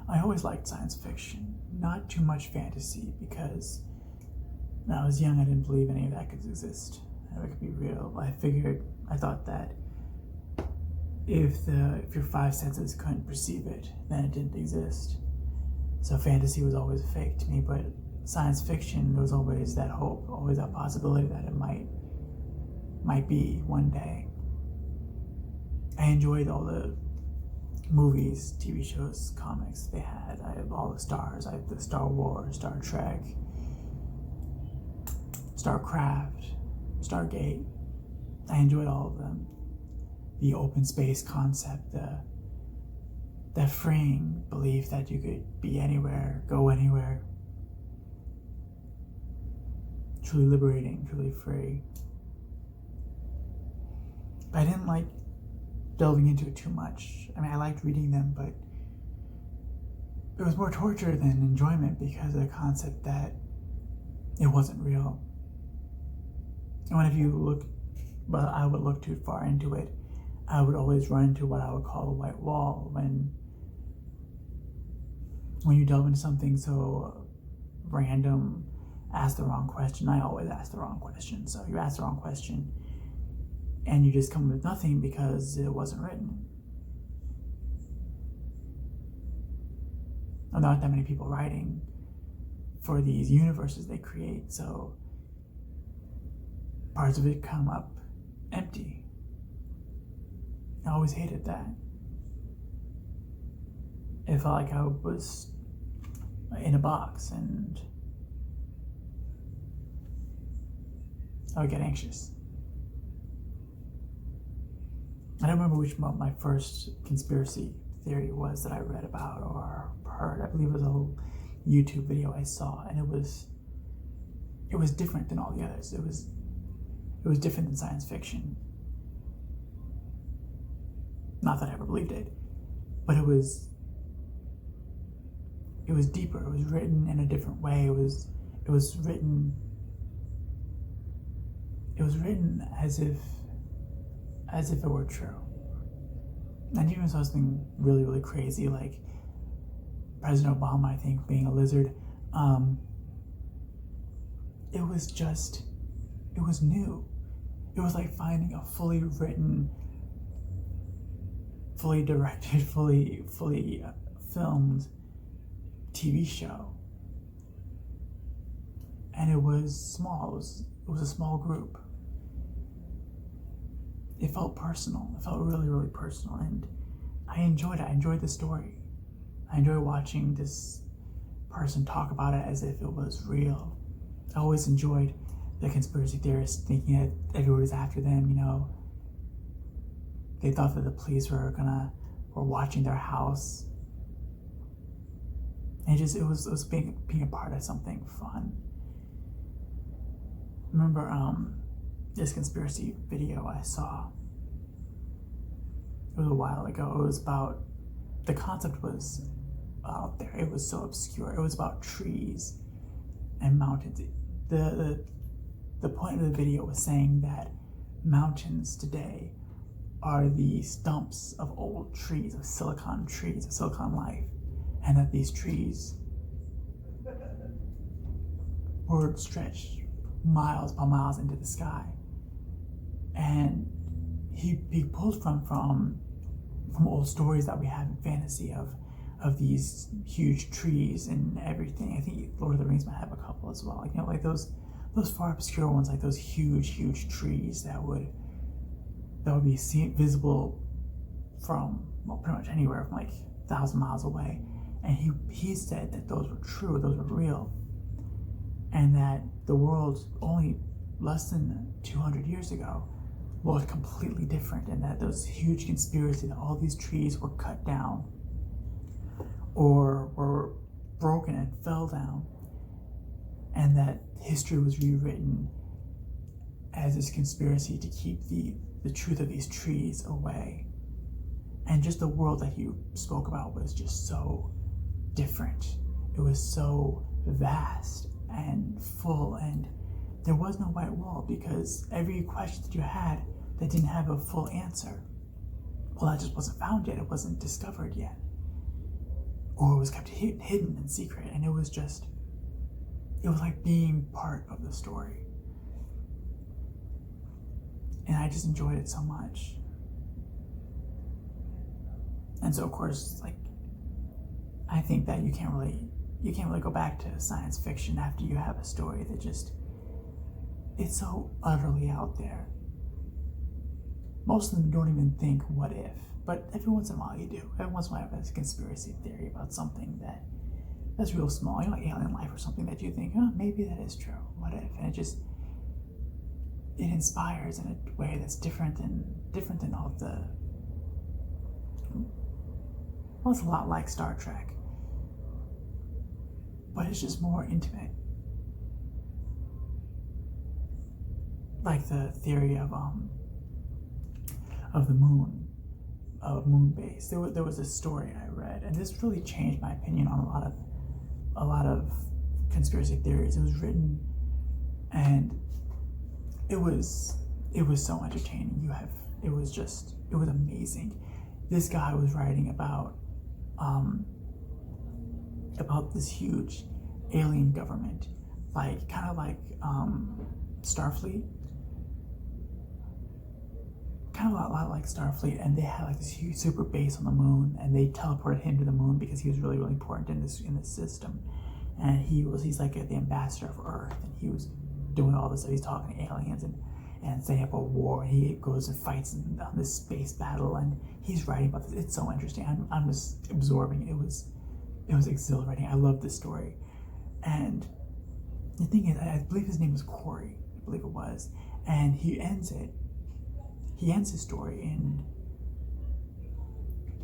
I always liked science fiction, not too much fantasy, because when I was young I didn't believe any of that could exist, that it could be real. I thought that if your five senses couldn't perceive it, then it didn't exist. So fantasy was always fake to me, but science fiction, there was always that hope, always that possibility that it might be one day. I enjoyed all the movies, TV shows, comics they had. I have all the stars. I have the Star Wars, Star Trek, StarCraft, Stargate. I enjoyed all of them. The open space concept, the freeing belief that you could be anywhere, go anywhere. Truly liberating, truly free. But I didn't like delving into it too much. I mean, I liked reading them, but it was more torture than enjoyment because of the concept that it wasn't real. And when I would look too far into it, I would always run into what I would call a white wall. When you delve into something so random, ask the wrong question. I always ask the wrong question. So you ask the wrong question and you just come with nothing because it wasn't written. There aren't that many people writing for these universes they create, so parts of it come up empty. I always hated that. It felt like I was in a box and I would get anxious. I don't remember which my first conspiracy theory was that I read about or heard. I believe it was a whole YouTube video I saw, and it was different than all the others. It was different than science fiction. Not that I ever believed it, but it was deeper. It was written in a different way. It was written as if it were true. And even something really, really crazy like President Obama, I think, being a lizard. It was new. It was like finding a fully written, fully directed, fully filmed TV show. And it was small. It was a small group. It felt personal. It felt really, really personal. And I enjoyed it. I enjoyed the story. I enjoyed watching this person talk about it as if it was real. I always enjoyed the conspiracy theorists thinking that everyone was after them, you know. They thought that the police were watching their house. And it was being a part of something fun. Remember this conspiracy video I saw. It was a while ago. It was about, the concept was out there. It was so obscure. It was about trees and mountains. The point of the video was saying that mountains today are the stumps of old trees, of silicon life, and that these trees were stretched miles upon miles into the sky. And he pulled from old stories that we have in fantasy of these huge trees and everything. I think Lord of the Rings might have a couple as well. Like, you know, like those far obscure ones, like those huge trees that would be visible from, well, pretty much anywhere from like 1,000 miles away. And he said that those were true, those were real, and that the world only less than 200 years ago was completely different, and that those huge conspiracy that all these trees were cut down or were broken and fell down, and that history was rewritten as this conspiracy to keep the truth of these trees away. And just the world that he spoke about was just so different. It was so vast and full, and there was no white wall because every question that you had that didn't have a full answer, well, that just wasn't found yet. It wasn't discovered yet. or it was kept hidden and secret, and it was like being part of the story. And I just enjoyed it so much. And so, of course, like, I think that you can't really go back to science fiction after you have a story that just, it's so utterly out there. Most of them don't even think what if, but every once in a while you do. Every once in a while you have a conspiracy theory about something that's real small, like alien life or something that you think, oh, maybe that is true. What if? And it inspires in a way that's different than all of the. Well, it's a lot like Star Trek, but it's just more intimate. Like the theory of the moon, of moon base. There was a story I read, and this really changed my opinion on a lot of conspiracy theories. It was written, and it was so entertaining. It was amazing. This guy was writing about this huge alien government, like kind of like Starfleet, kind of a lot like Starfleet, and they had like this huge super base on the moon, and they teleported him to the moon because he was really, really important in this system, and he's like the ambassador of Earth, and he was doing all this stuff. He's talking to aliens and setting up a war. He goes and fights on this space battle, and he's writing about this. It's so interesting. I'm just absorbing it. It was exhilarating. I love this story. And the thing is, I believe his name was Corey. I believe it was. And he ends his story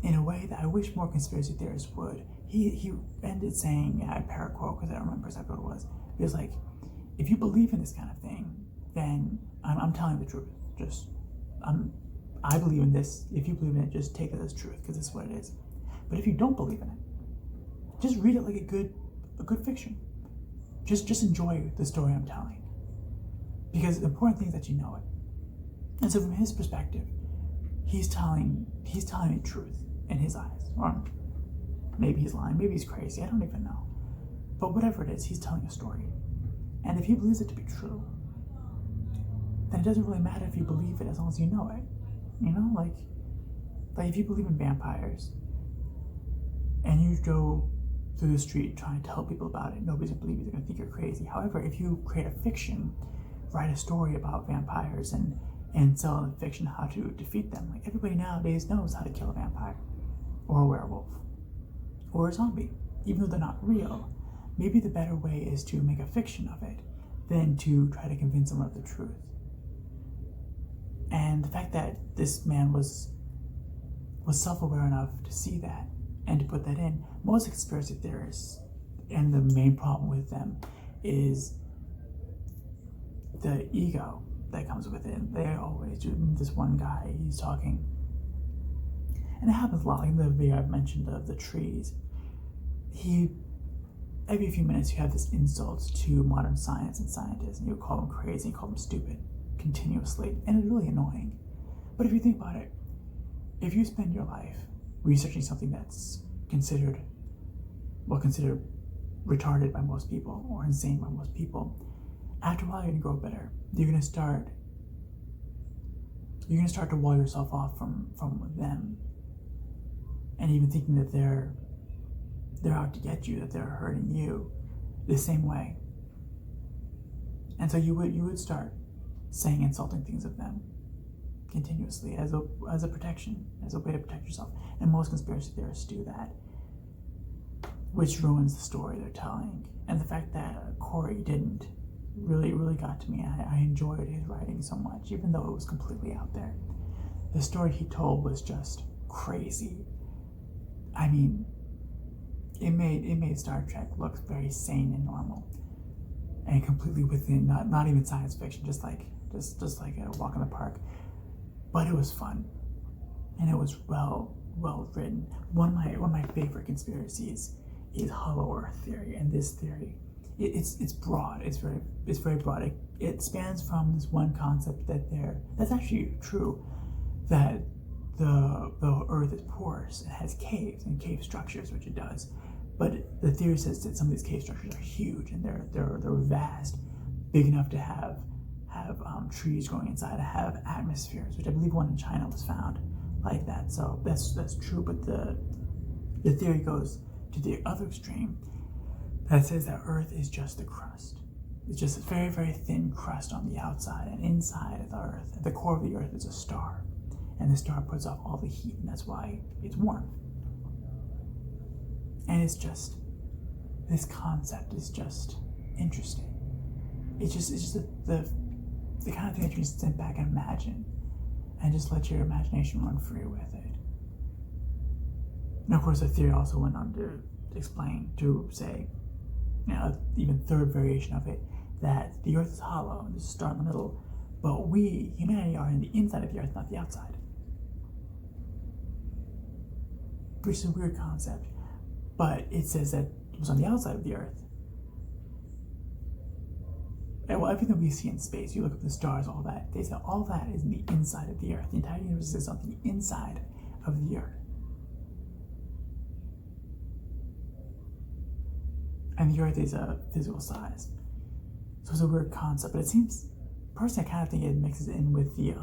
in a way that I wish more conspiracy theorists would. He ended saying, I paraquote because I don't remember exactly what it was. He was like, if you believe in this kind of thing, then I'm telling the truth. I believe in this. If you believe in it, just take it as truth, because it's what it is. But if you don't believe in it, just read it like a good fiction. Just enjoy the story I'm telling, because the important thing is that you know it. And so, from his perspective, he's telling me truth in his eyes, or maybe he's lying, maybe he's crazy. I don't even know. But whatever it is, he's telling a story, and if he believes it to be true, then it doesn't really matter if you believe it as long as you know it. You know, like if you believe in vampires and you go through the street trying to tell people about it, nobody's gonna believe you. They're gonna think you're crazy. However, if you create a fiction, write a story about vampires and sell in fiction how to defeat them, like everybody nowadays knows how to kill a vampire or a werewolf or a zombie, even though they're not real. Maybe the better way is to make a fiction of it than to try to convince someone of the truth. And the fact that this man was self-aware enough to see that and to put that in, most conspiracy theorists, and the main problem with them is the ego that comes with it. They always do. This one guy, he's talking, and it happens a lot, like in the video I've mentioned of the trees. Every few minutes you have this insult to modern science and scientists, and you call them crazy, you call them stupid continuously, and it's really annoying. But if you think about it, if you spend your life researching something that's considered retarded by most people or insane by most people, after a while you're gonna grow better. You're gonna start to wall yourself off from them, and even thinking that they're out to get you, that they're hurting you the same way. And so you would start saying insulting things of them continuously as a protection, as a way to protect yourself. And most conspiracy theorists do that, which ruins the story they're telling. And the fact that Corey didn't really got to me. I enjoyed his writing so much, even though it was completely out there. The story he told was just crazy. I mean, it made Star Trek look very sane and normal, and completely within not even science fiction, just like a walk in the park. But it was fun, and it was well written. One of my favorite conspiracies is Hollow Earth theory, and this theory, it's broad. It's very broad. It spans from this one concept that's actually true, that the Earth is porous. It has caves and cave structures, which it does. But the theory says that some of these cave structures are huge and they're vast, big enough to have trees growing inside, to have atmospheres, which I believe one in China was found like that. So that's true. But the theory goes to the other extreme that says that Earth is just the crust. It's just a very, very thin crust on the outside, and inside of the Earth, at the core of the Earth, is a star. And the star puts off all the heat, and that's why it's warm. And it's just, this concept is just interesting. It's just the kind of thing that you can sit back and imagine, and just let your imagination run free with it. And of course, the theory also went on to explain, to say, even third variation of it, that the Earth is hollow and there's a star in the middle, but we, humanity, are in the inside of the Earth, not the outside. Which is a weird concept, but it says that it was on the outside of the Earth. And well, everything we see in space, you look at the stars, all that, they say all that is in the inside of the Earth. The entire universe is on the inside of the Earth. And the Earth is a physical size. So it's a weird concept, but it seems, personally, I kind of think it mixes in with the,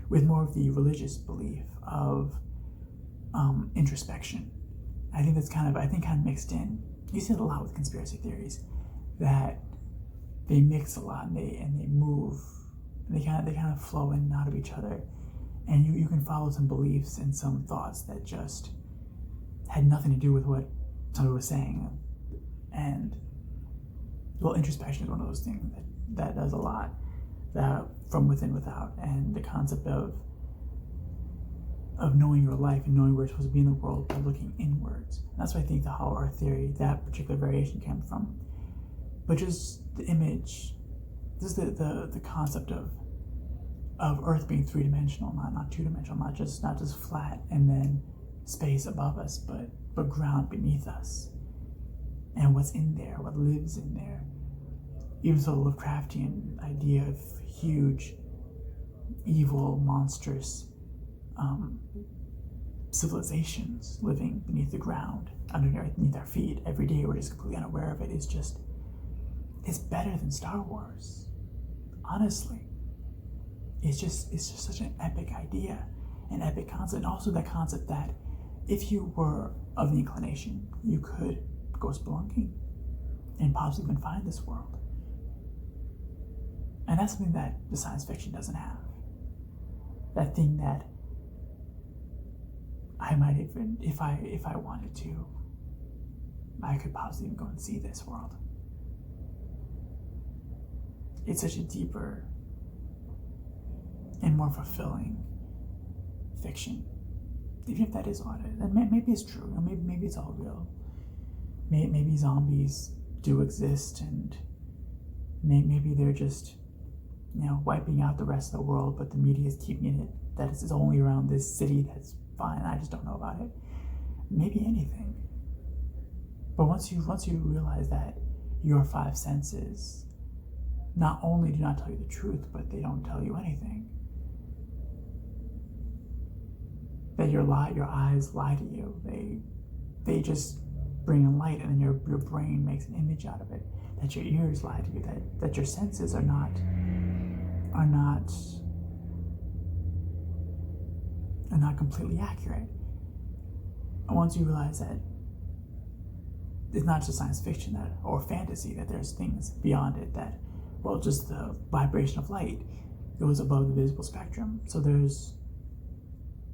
with more of the religious belief of introspection. I think that's kind of mixed in. You see it a lot with conspiracy theories, that they mix a lot and they move, and they kind of flow in and out of each other, and you can follow some beliefs and some thoughts that just had nothing to do with what somebody was saying. And well, introspection is one of those things that does a lot, that from within, without, and the concept of knowing your life and knowing where you're supposed to be in the world by looking inwards. And that's why I think the hollow earth theory, that particular variation, came from. But just the image, just the concept of Earth being three-dimensional, not two-dimensional, not just flat and then space above us, but ground beneath us, and what's in there, what lives in there. Even so, the Lovecraftian idea of huge, evil, monstrous civilizations living beneath the ground, underneath our feet every day, we're just completely unaware of it, it's better than Star Wars. Honestly, it's just such an epic idea, an epic concept, and also that concept that if you were of the inclination, you could go spelunking and possibly even find this world. And that's something that the science fiction doesn't have. That thing that I might even, if I wanted to, I could possibly even go and see this world. It's such a deeper and more fulfilling fiction. Even if that is all it is, and maybe it's true, or maybe it's all real. Maybe zombies do exist, and maybe they're just, wiping out the rest of the world, but the media is keeping it that it's only around this city that's fine. I just don't know about it. Maybe anything. But once you realize that your five senses not only do not tell you the truth, but they don't tell you anything. That your eyes lie to you. They just bring in light, and then your brain makes an image out of it. That your ears lie to you. That your senses are not completely accurate. And once you realize that it's not just science fiction or fantasy, that there's things beyond it, that, well, just the vibration of light goes above the visible spectrum. So there's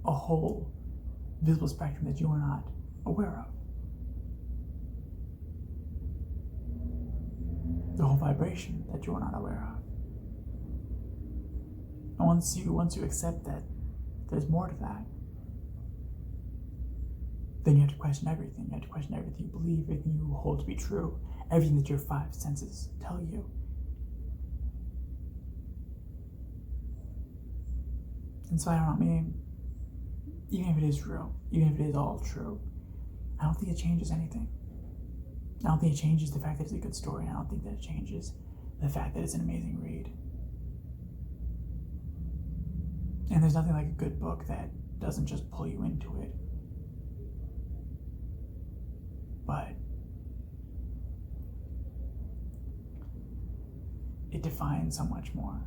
a whole visible spectrum that you are not aware of. The whole vibration that you are not aware of. And once you accept that there's more to that, then you have to question everything. You have to question everything you believe, everything you hold to be true, everything that your five senses tell you. And so I don't know, even if it is real, even if it is all true, I don't think it changes anything. I don't think it changes the fact that it's a good story. I don't think that it changes the fact that it's an amazing read. And there's nothing like a good book that doesn't just pull you into it, but it defines so much more.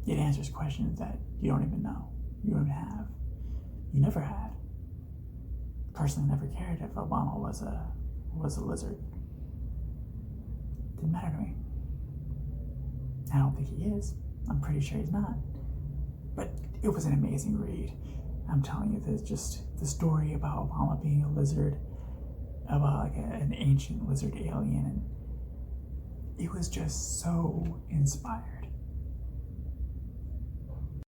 It answers questions that you don't even know, you don't even have, you never had. Personally, never cared if Obama was a lizard. Didn't matter to me. I don't think he is. I'm pretty sure he's not. But it was an amazing read. I'm telling you, there's just the story about Obama being a lizard, about like an ancient lizard alien, and it was just so inspiring.